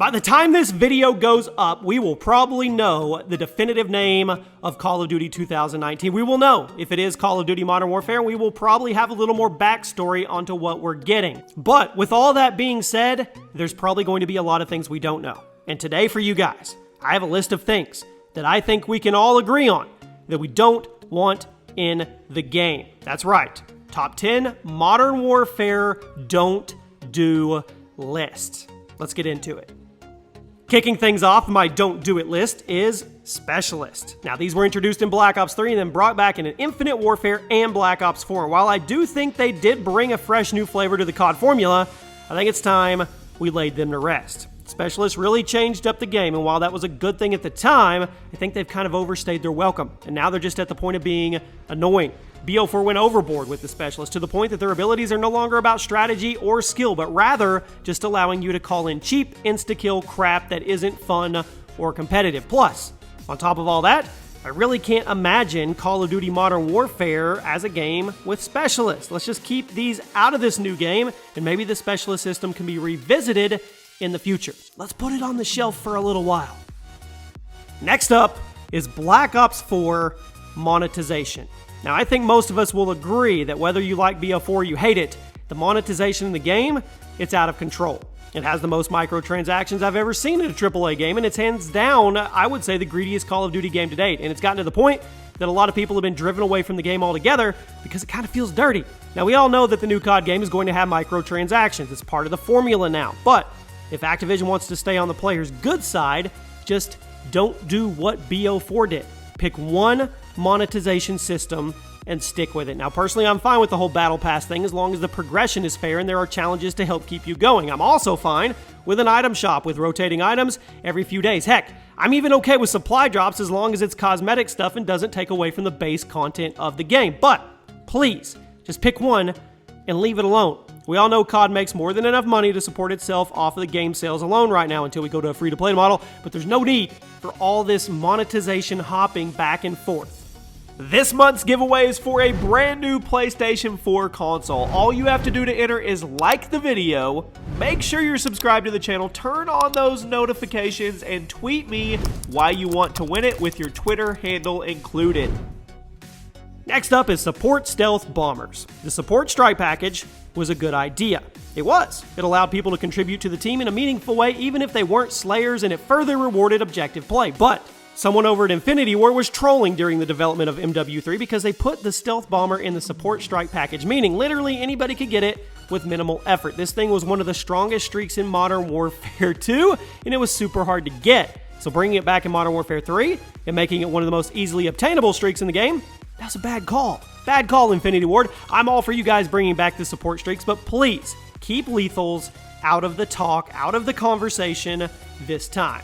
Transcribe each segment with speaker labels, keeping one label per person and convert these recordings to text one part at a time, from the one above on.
Speaker 1: By the time this video goes up, we will probably know the definitive name of Call of Duty 2019. We will know if it is Call of Duty Modern Warfare, and we will probably have a little more backstory onto what we're getting. But with all that being said, there's probably going to be a lot of things we don't know. And today for you guys, I have a list of things that I think we can all agree on that we don't want in the game. That's right. Top 10 Modern Warfare don't do list. Let's get into it. Kicking things off, my don't do it list is Specialist. Now, these were introduced in Black Ops 3 and then brought back in an Infinite Warfare and Black Ops 4. And while I do think they did bring a fresh new flavor to the COD formula, I think it's time we laid them to rest. Specialists really changed up the game, and while that was a good thing at the time, I think they've kind of overstayed their welcome, and now they're just at the point of being annoying. BO4 went overboard with the Specialists to the point that their abilities are no longer about strategy or skill, but rather just allowing you to call in cheap, insta-kill crap that isn't fun or competitive. Plus, on top of all that, I really can't imagine Call of Duty Modern Warfare as a game with Specialists. Let's just keep these out of this new game, and maybe the Specialist system can be revisited in the future. Let's put it on the shelf for a little while. Next up is Black Ops 4 monetization. Now, I think most of us will agree that whether you like BO4 or you hate it, the monetization in the game, it's out of control. It has the most microtransactions I've ever seen in a AAA game, and it's hands down, I would say, the greediest Call of Duty game to date. And it's gotten to the point that a lot of people have been driven away from the game altogether because it kind of feels dirty. Now, we all know that the new COD game is going to have microtransactions. It's part of the formula now. But if Activision wants to stay on the player's good side, just don't do what BO4 did. Pick one monetization system and stick with it. Now, personally, I'm fine with the whole Battle Pass thing as long as the progression is fair and there are challenges to help keep you going. I'm also fine with an item shop with rotating items every few days. Heck, I'm even okay with supply drops as long as it's cosmetic stuff and doesn't take away from the base content of the game. But please, just pick one and leave it alone. We all know COD makes more than enough money to support itself off of the game sales alone right now until we go to a free-to-play model, but there's no need for all this monetization hopping back and forth. This month's giveaway is for a brand new PlayStation 4 console. All you have to do to enter is like the video, make sure you're subscribed to the channel, turn on those notifications, and tweet me why you want to win it with your Twitter handle included. Next up is Support Stealth Bombers. The Support Strike package was a good idea. It was. It allowed people to contribute to the team in a meaningful way even if they weren't Slayers, and it further rewarded objective play. But someone over at Infinity Ward was trolling during the development of MW3 because they put the Stealth Bomber in the Support Strike package, meaning literally anybody could get it with minimal effort. This thing was one of the strongest streaks in Modern Warfare 2, and it was super hard to get. So bringing it back in Modern Warfare 3 and making it one of the most easily obtainable streaks in the game, that's a bad call. Bad call, Infinity Ward. I'm all for you guys bringing back the support streaks, but please keep lethals out of the talk, out of the conversation this time.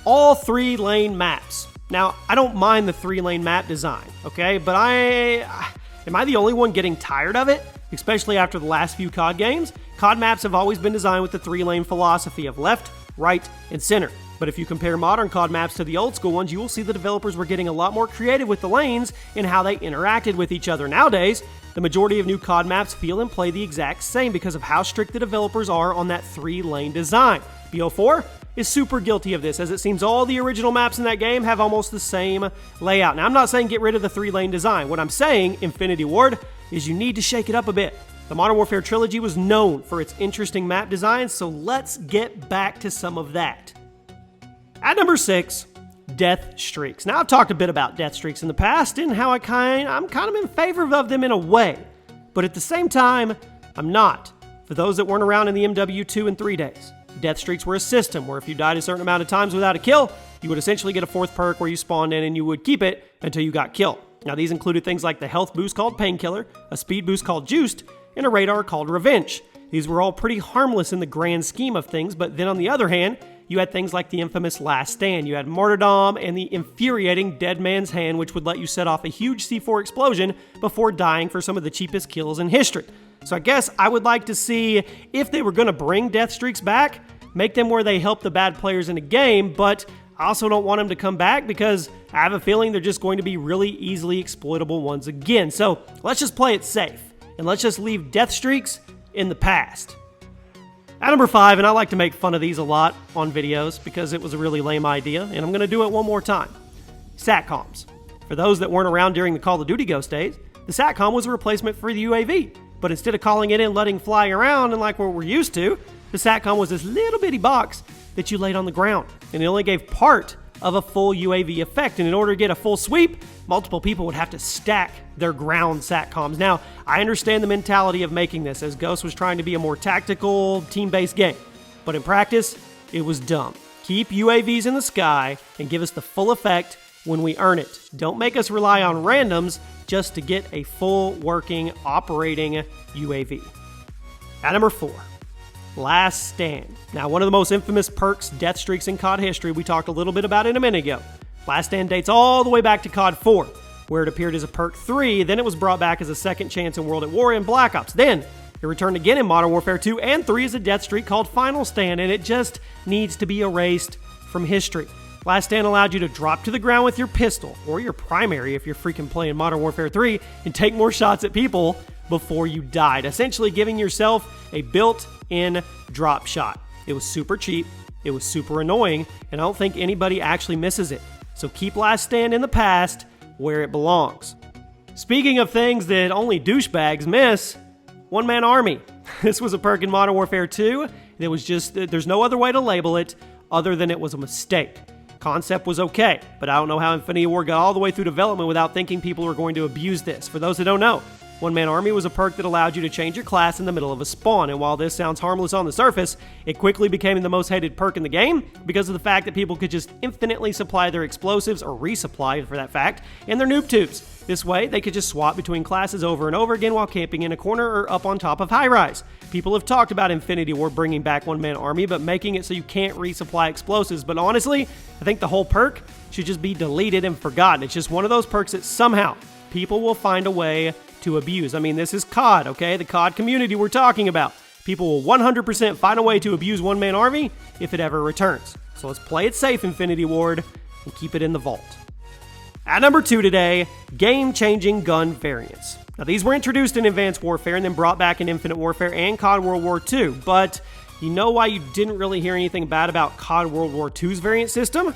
Speaker 1: All 3-lane maps. Now, I don't mind the 3-lane map design, okay? But am I the only one getting tired of it? Especially after the last few COD games? COD maps have always been designed with the 3-lane philosophy of left, right, and center. But if you compare modern COD maps to the old school ones, you will see the developers were getting a lot more creative with the lanes and how they interacted with each other. Nowadays, the majority of new COD maps feel and play the exact same because of how strict the developers are on that 3-lane design. BO4 is super guilty of this, as it seems all the original maps in that game have almost the same layout. Now, I'm not saying get rid of the 3-lane design. What I'm saying, Infinity Ward, is you need to shake it up a bit. The Modern Warfare trilogy was known for its interesting map design, so let's get back to some of that. At number 6, death streaks. Now, I've talked a bit about death streaks in the past and how I'm kind of in favor of them in a way, but at the same time, I'm not. For those that weren't around in the MW2 and 3 days, death streaks were a system where if you died a certain amount of times without a kill, you would essentially get a 4th perk where you spawned in and you would keep it until you got killed. Now, these included things like the health boost called Painkiller, a speed boost called Juiced, and a radar called Revenge. These were all pretty harmless in the grand scheme of things, but then on the other hand, you had things like the infamous Last Stand. You had Martyrdom and the infuriating Dead Man's Hand, which would let you set off a huge C4 explosion before dying for some of the cheapest kills in history. So I guess I would like to see, if they were going to bring death streaks back, make them where they help the bad players in a game, but I also don't want them to come back because I have a feeling they're just going to be really easily exploitable once again. So let's just play it safe, and let's just leave death streaks in the past. At number 5, and I like to make fun of these a lot on videos because it was a really lame idea, and I'm going to do it one more time. SATCOMs. For those that weren't around during the Call of Duty Ghost days, the SATCOM was a replacement for the UAV. But instead of calling it in, letting fly around and like what we're used to, the SATCOM was this little bitty box that you laid on the ground. And it only gave part of a full UAV effect. And in order to get a full sweep, multiple people would have to stack their ground SATCOMs. Now, I understand the mentality of making this, as Ghost was trying to be a more tactical, team-based game. But in practice, it was dumb. Keep UAVs in the sky and give us the full effect when we earn it. Don't make us rely on randoms just to get a full working, operating UAV. At number 4, Last Stand. Now, one of the most infamous perks, death streaks in COD history, we talked a little bit about it a minute ago. Last Stand dates all the way back to COD 4, where it appeared as a perk 3, then it was brought back as a second chance in World at War and Black Ops. Then, it returned again in Modern Warfare 2 and 3 as a death streak called Final Stand, and it just needs to be erased from history. Last Stand allowed you to drop to the ground with your pistol, or your primary if you're freaking playing Modern Warfare 3, and take more shots at people before you died, essentially giving yourself a built-in drop shot. It was super cheap, it was super annoying, and I don't think anybody actually misses it. So keep Last Stand in the past where it belongs. Speaking of things that only douchebags miss, One Man Army. This was a perk in Modern Warfare 2. It was just, there's no other way to label it other than it was a mistake. Concept was okay, but I don't know how Infinity Ward got all the way through development without thinking people were going to abuse this. For those that don't know, One Man Army was a perk that allowed you to change your class in the middle of a spawn, and while this sounds harmless on the surface, it quickly became the most hated perk in the game because of the fact that people could just infinitely supply their explosives, or resupply for that fact, and their noob tubes. This way, they could just swap between classes over and over again while camping in a corner or up on top of high-rise. People have talked about Infinity Ward bringing back One Man Army, but making it so you can't resupply explosives. But honestly, I think the whole perk should just be deleted and forgotten. It's just one of those perks that somehow people will find a way to abuse. I mean, this is COD, okay? The COD community we're talking about. People will 100% find a way to abuse One Man Army if it ever returns. So let's play it safe, Infinity Ward, and keep it in the vault. At number 2 today, game-changing gun variants. Now, these were introduced in Advanced Warfare and then brought back in Infinite Warfare and COD World War II, but you know why you didn't really hear anything bad about COD World War II's variant system?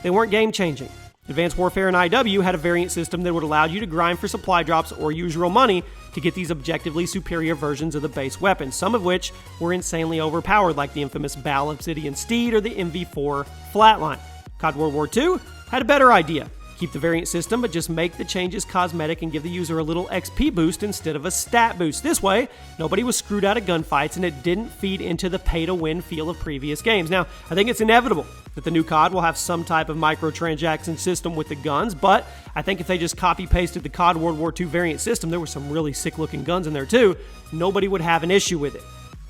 Speaker 1: They weren't game-changing. Advanced Warfare and IW had a variant system that would allow you to grind for supply drops or use real money to get these objectively superior versions of the base weapons, some of which were insanely overpowered, like the infamous BAL Obsidian Steed or the MV4 Flatline. COD World War II had a better idea. Keep the variant system, but just make the changes cosmetic and give the user a little XP boost instead of a stat boost. This way, nobody was screwed out of gunfights and it didn't feed into the pay-to-win feel of previous games. Now, I think it's inevitable that the new COD will have some type of microtransaction system with the guns, but I think if they just copy-pasted the COD World War II variant system, there were some really sick-looking guns in there too, nobody would have an issue with it.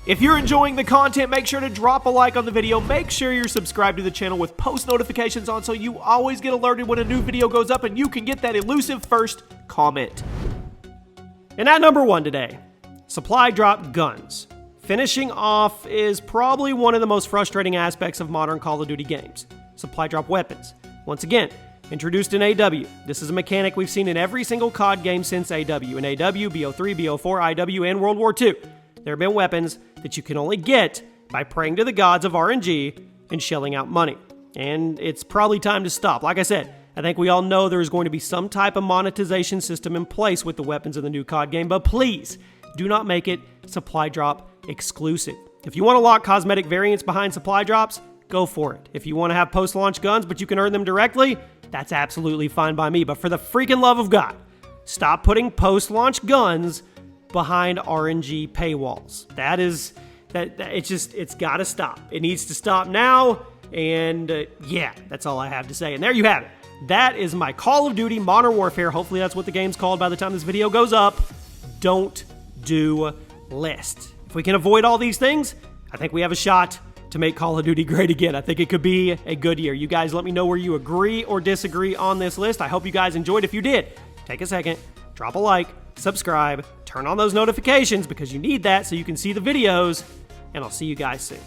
Speaker 1: If you're enjoying the content, make sure to drop a like on the video. Make sure you're subscribed to the channel with post notifications on so you always get alerted when a new video goes up and you can get that elusive first comment. And at number 1 today, supply drop guns. Finishing off is probably one of the most frustrating aspects of modern Call of Duty games. Supply drop weapons. Once again, introduced in AW. This is a mechanic we've seen in every single COD game since AW. In AW, BO3, BO4, IW, and World War II. There have been weapons that you can only get by praying to the gods of RNG and shelling out money. And it's probably time to stop. Like I said, I think we all know there is going to be some type of monetization system in place with the weapons in the new COD game, but please do not make it supply drop exclusive. If you want to lock cosmetic variants behind supply drops, go for it. If you want to have post-launch guns but you can earn them directly, that's absolutely fine by me. But for the freaking love of God, stop putting post-launch guns behind RNG paywalls. It's got to stop. It needs to stop now, and yeah, that's all I have to say. And there you have it. That is my Call of Duty Modern Warfare, hopefully that's what the game's called by the time this video goes up, don't do list. If we can avoid all these things, I think we have a shot to make Call of Duty great again. I think it could be a good year. You guys let me know where you agree or disagree on this list. I hope you guys enjoyed. If you did, take a second, drop a like, subscribe, turn on those notifications because you need that so you can see the videos, and I'll see you guys soon.